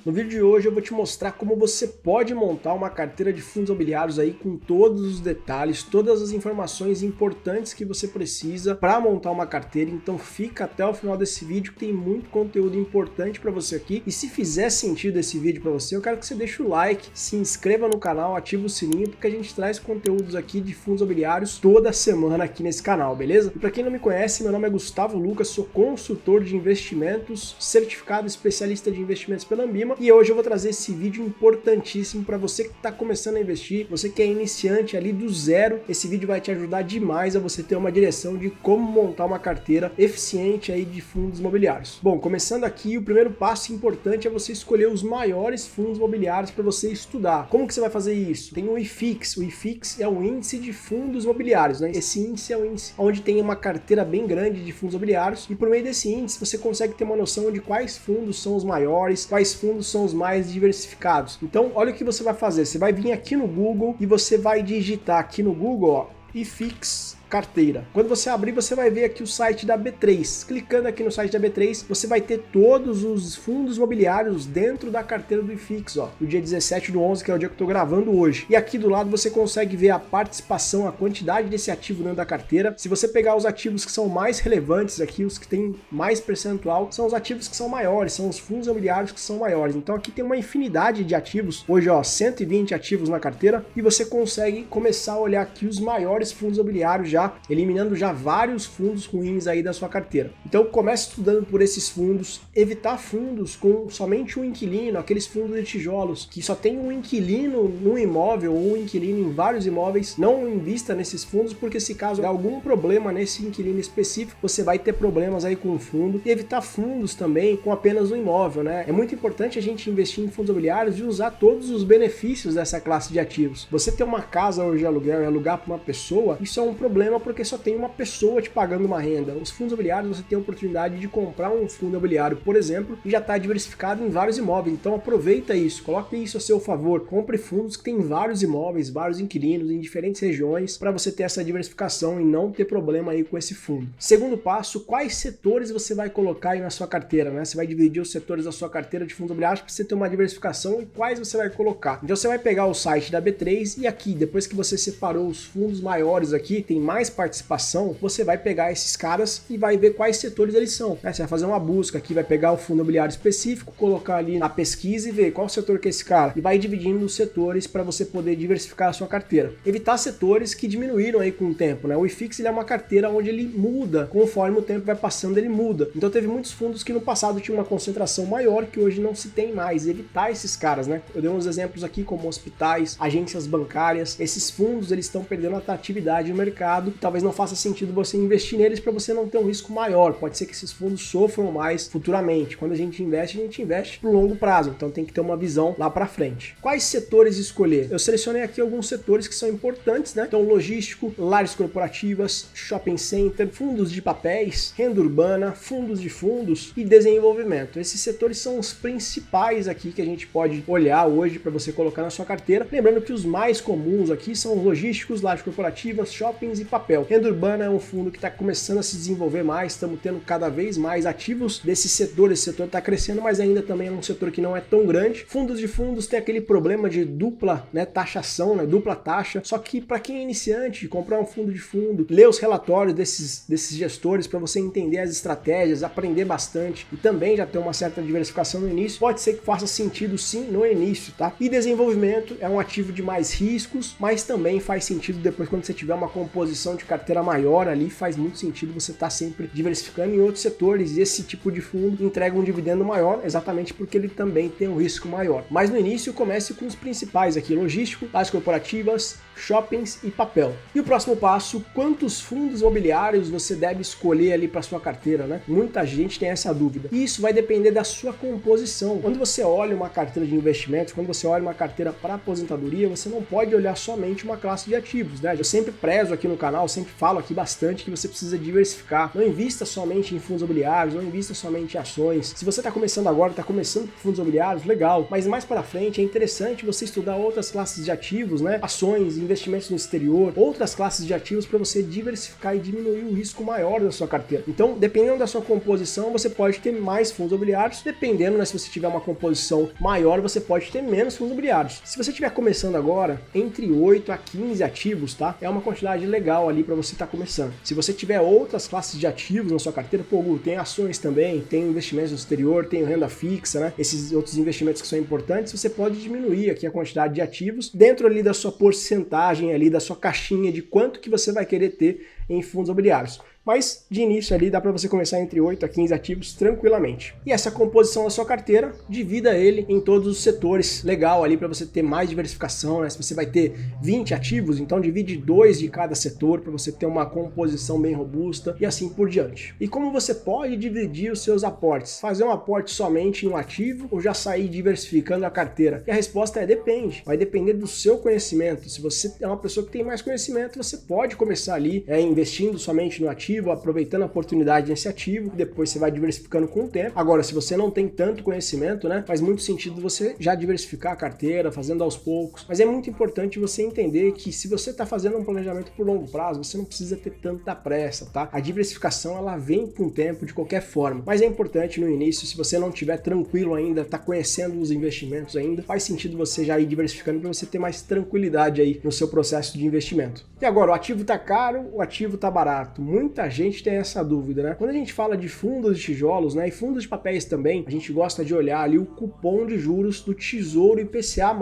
No vídeo de hoje eu vou te mostrar como você pode montar uma carteira de fundos imobiliários aí com todos os detalhes, todas as informações importantes que você precisa para montar uma carteira. Então fica até o final desse vídeo que tem muito conteúdo importante para você aqui. E se fizer sentido esse vídeo para você, eu quero que você deixe o like, se inscreva no canal, ative o sininho, porque a gente traz conteúdos aqui de fundos imobiliários toda semana aqui nesse canal, beleza? E para quem não me conhece, meu nome é Gustavo Lucas, sou consultor de investimentos, certificado especialista de investimentos pela Ambima, e hoje eu vou trazer esse vídeo importantíssimo para você que está começando a investir, você que é iniciante ali do zero. Esse vídeo vai te ajudar demais a você ter uma direção de como montar uma carteira eficiente aí de fundos imobiliários. Bom, começando aqui, o primeiro passo importante é você escolher os maiores fundos imobiliários para você estudar. Como que você vai fazer isso? Tem o IFIX. O IFIX é o índice de fundos imobiliários, né? Esse índice é o índice onde tem uma carteira bem grande de fundos imobiliários, e por meio desse índice você consegue ter uma noção de quais fundos são os maiores, quais fundos são os mais diversificados. Então, olha o que você vai fazer. Você vai vir aqui no Google e você vai digitar aqui no Google, ó, IFIX carteira. Quando você abrir, você vai ver aqui o site da B3. Clicando aqui no site da B3, você vai ter todos os fundos imobiliários dentro da carteira do IFIX, ó, no dia 17/11, que é o dia que eu tô gravando hoje. E aqui do lado você consegue ver a participação, a quantidade desse ativo dentro da carteira. Se você pegar os ativos que são mais relevantes aqui, os que têm mais percentual, são os ativos que são maiores, são os fundos imobiliários que são maiores. Então aqui tem uma infinidade de ativos. Hoje, ó, 120 ativos na carteira, e você consegue começar a olhar aqui os maiores fundos imobiliários, já eliminando já vários fundos ruins aí da sua carteira. Então comece estudando por esses fundos, evitar fundos com somente um inquilino, aqueles fundos de tijolos que só tem um inquilino no imóvel ou um inquilino em vários imóveis. Não invista nesses fundos, porque se caso der algum problema nesse inquilino específico, você vai ter problemas aí com o fundo. E evitar fundos também com apenas um imóvel, né? É muito importante a gente investir em fundos imobiliários e usar todos os benefícios dessa classe de ativos. Você ter uma casa hoje de aluguel e alugar para uma pessoa, isso é um problema porque só tem uma pessoa te pagando uma renda. Os fundos imobiliários, você tem a oportunidade de comprar um fundo imobiliário, por exemplo, e já está diversificado em vários imóveis. Então aproveita isso, coloque isso a seu favor. Compre fundos que tem vários imóveis, vários inquilinos em diferentes regiões, para você ter essa diversificação e não ter problema aí com esse fundo. Segundo passo, quais setores você vai colocar aí na sua carteira, né? Você vai dividir os setores da sua carteira de fundos imobiliários para você ter uma diversificação, e quais você vai colocar. Então você vai pegar o site da B3 e aqui, depois que você separou os fundos maiores aqui, tem mais participação, você vai pegar esses caras e vai ver quais setores eles são, né? Você vai fazer uma busca aqui, vai pegar o fundo imobiliário específico, colocar ali na pesquisa e ver qual setor que é esse cara, e vai dividindo os setores para você poder diversificar a sua carteira. Evitar setores que diminuíram aí com o tempo, né? O IFIX, ele é uma carteira onde ele muda, conforme o tempo vai passando ele muda. Então teve muitos fundos que no passado tinham uma concentração maior, que hoje não se tem mais. Evitar esses caras, né? Eu dei uns exemplos aqui como hospitais, agências bancárias. Esses fundos, eles estão perdendo atratividade no mercado, talvez não faça sentido você investir neles para você não ter um risco maior. Pode ser que esses fundos sofram mais futuramente. Quando a gente investe por longo prazo, então tem que ter uma visão lá para frente. Quais setores escolher? Eu selecionei aqui alguns setores que são importantes, né? Então logístico, lajes corporativas, shopping center, fundos de papéis, renda urbana, fundos de fundos e desenvolvimento. Esses setores são os principais aqui que a gente pode olhar hoje para você colocar na sua carteira. Lembrando que os mais comuns aqui são os logísticos, lajes corporativas, shoppings e papel. Renda urbana é um fundo que está começando a se desenvolver mais, estamos tendo cada vez mais ativos desse setor. Esse setor está crescendo, mas ainda também é um setor que não é tão grande. Fundos de fundos tem aquele problema de dupla, né, taxação, né, dupla taxa, só que para quem é iniciante, comprar um fundo de fundo, ler os relatórios desses gestores para você entender as estratégias, aprender bastante e também já ter uma certa diversificação no início, pode ser que faça sentido sim no início, tá? E desenvolvimento é um ativo de mais riscos, mas também faz sentido depois quando você tiver uma composição de carteira maior ali, faz muito sentido você estar sempre diversificando em outros setores, e esse tipo de fundo entrega um dividendo maior, exatamente porque ele também tem um risco maior. Mas no início comece com os principais aqui: logístico, lajes corporativas, shoppings e papel. E o próximo passo, quantos fundos imobiliários você deve escolher ali para sua carteira, né? Muita gente tem essa dúvida. E isso vai depender da sua composição. Quando você olha uma carteira de investimentos, quando você olha uma carteira para aposentadoria, você não pode olhar somente uma classe de ativos, né? Eu sempre prezo aqui no canal canal, eu sempre falo aqui bastante que você precisa diversificar. Não invista somente em fundos imobiliários, não invista somente em ações. Se você está começando agora, está começando com fundos imobiliários, legal, mas mais para frente é interessante você estudar outras classes de ativos, né? Ações, investimentos no exterior, outras classes de ativos para você diversificar e diminuir o risco maior da sua carteira. Então, dependendo da sua composição, você pode ter mais fundos imobiliários, dependendo, né, se você tiver uma composição maior, você pode ter menos fundos imobiliários. Se você estiver começando agora, entre 8 a 15 ativos, tá? É uma quantidade legal ali para você estar começando. Se você tiver outras classes de ativos na sua carteira, pô, tem ações também, tem investimentos no exterior, tem renda fixa, né? Esses outros investimentos que são importantes, você pode diminuir aqui a quantidade de ativos dentro ali da sua porcentagem ali, da sua caixinha de quanto que você vai querer ter em fundos imobiliários. Mas de início ali dá para você começar entre 8 a 15 ativos tranquilamente. E essa composição da sua carteira, divida ele em todos os setores, legal ali para você ter mais diversificação, né? Se você vai ter 20 ativos, então divide 2 de cada setor para você ter uma composição bem robusta e assim por diante. E como você pode dividir os seus aportes? Fazer um aporte somente em um ativo ou já sair diversificando a carteira? E a resposta é depende, vai depender do seu conhecimento. Se você é uma pessoa que tem mais conhecimento, você pode começar ali investindo somente no ativo, aproveitando a oportunidade nesse ativo, depois você vai diversificando com o tempo. Agora, se você não tem tanto conhecimento, né, faz muito sentido você já diversificar a carteira, fazendo aos poucos, mas é muito importante você entender que se você está fazendo um planejamento por longo prazo, você não precisa ter tanta pressa, tá? A diversificação, ela vem com o tempo de qualquer forma, mas é importante no início, se você não estiver tranquilo ainda, tá conhecendo os investimentos ainda, faz sentido você já ir diversificando para você ter mais tranquilidade aí no seu processo de investimento. E agora, o ativo tá caro, o ativo tá barato? Muita gente tem essa dúvida, né? Quando a gente fala de fundos de tijolos, né, e fundos de papéis também, a gente gosta de olhar ali o cupom de juros do Tesouro IPCA+.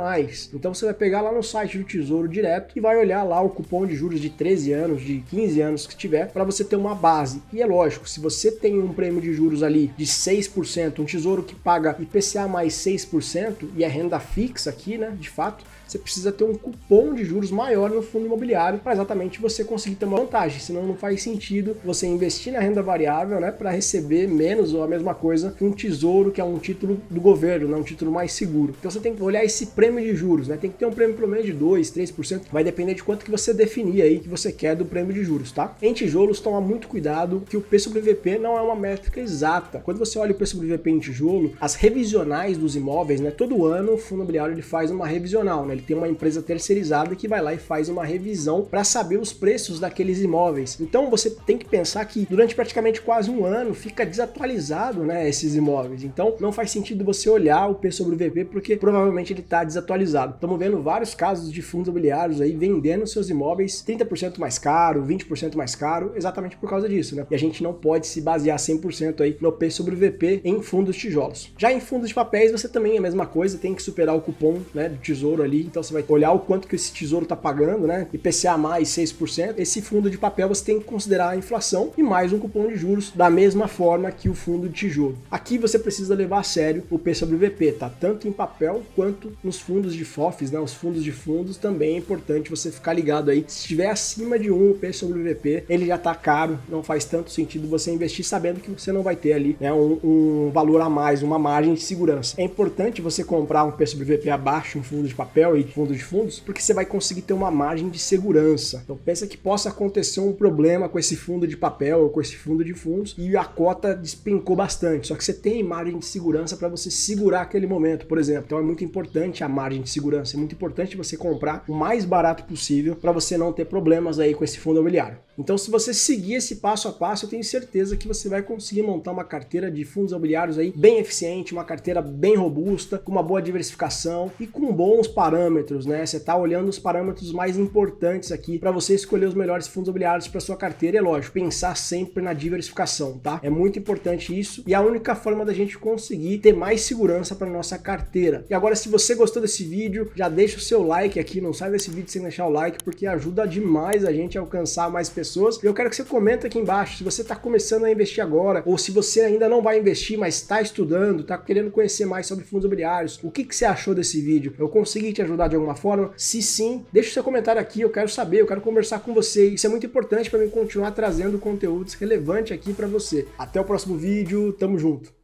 Então você vai pegar lá no site do Tesouro direto e vai olhar lá o cupom de juros de 13 anos, de 15 anos que tiver, para você ter uma base. E é lógico, se você tem um prêmio de juros ali de 6%, um tesouro que paga IPCA mais 6% e é renda fixa aqui, né, de fato, você precisa ter um cupom de juros maior no fundo imobiliário para exatamente você conseguir ter uma vantagem, senão não faz sentido você investir na renda variável, né, para receber menos ou a mesma coisa que um tesouro, que é um título do governo, né, um título mais seguro. Então você tem que olhar esse prêmio de juros, né, tem que ter um prêmio pelo menos de 2, 3%, vai depender de quanto que você definir aí que você quer do prêmio de juros, tá? Em tijolos, toma muito cuidado que o P sobre VP não é uma métrica exata. Quando você olha o P sobre VP em tijolo, as revisionais dos imóveis, né, todo ano o fundo imobiliário ele faz uma revisional, né, ele tem uma empresa terceirizada que vai lá e faz uma revisão para saber os preços daqueles imóveis. Então você tem que pensar que durante praticamente quase um ano fica desatualizado, né, esses imóveis. Então não faz sentido você olhar o P sobre VP porque provavelmente ele está desatualizado. Estamos vendo vários casos de fundos imobiliários aí vendendo seus imóveis 30% mais caro, 20% mais caro, exatamente por causa disso, né? E a gente não pode se basear 100% aí no P sobre VP em fundos tijolos. Já em fundos de papéis você também é a mesma coisa, tem que superar o cupom, né, do tesouro ali, então você vai olhar o quanto que esse tesouro está pagando, né? IPCA mais 6%. Esse fundo de papel você tem que considerar a inflação e mais um cupom de juros da mesma forma que o fundo de tijolo. Aqui você precisa levar a sério o P sobre VP, tá? Tanto em papel quanto nos fundos de FOFs, né? Os fundos de fundos também é importante você ficar ligado aí. Se estiver acima de 1 o P sobre VP, ele já tá caro, não faz tanto sentido você investir sabendo que você não vai ter ali, né, um valor a mais, uma margem de segurança. É importante você comprar um P sobre VP abaixo, um fundo de papel e fundo de fundos, porque você vai conseguir ter uma margem de segurança. Então pensa que possa acontecer um problema com esse fundo de papel ou com esse fundo de fundos e a cota despencou bastante, só que você tem margem de segurança para você segurar aquele momento, por exemplo. Então é muito importante a margem de segurança, é muito importante você comprar o mais barato possível para você não ter problemas aí com esse fundo imobiliário. Então se você seguir esse passo a passo, eu tenho certeza que você vai conseguir montar uma carteira de fundos imobiliários aí bem eficiente, uma carteira bem robusta, com uma boa diversificação e com bons parâmetros, né? Você está olhando os parâmetros mais importantes aqui para você escolher os melhores fundos imobiliários para sua carteira. É lógico, pensar sempre na diversificação, tá? É muito importante isso e a única forma da gente conseguir ter mais segurança para nossa carteira. E agora, se você gostou desse vídeo, já deixa o seu like aqui, não sai desse vídeo sem deixar o like, porque ajuda demais a gente a alcançar mais pessoas. E eu quero que você comenta aqui embaixo se você está começando a investir agora ou se você ainda não vai investir, mas está estudando, está querendo conhecer mais sobre fundos imobiliários. O que você achou desse vídeo? Eu consegui te ajudar de alguma forma? Se sim, deixa o seu comentário aqui, eu quero saber, eu quero conversar com você. Isso é muito importante para mim continuar trazendo conteúdos relevantes aqui para você. Até o próximo vídeo, tamo junto!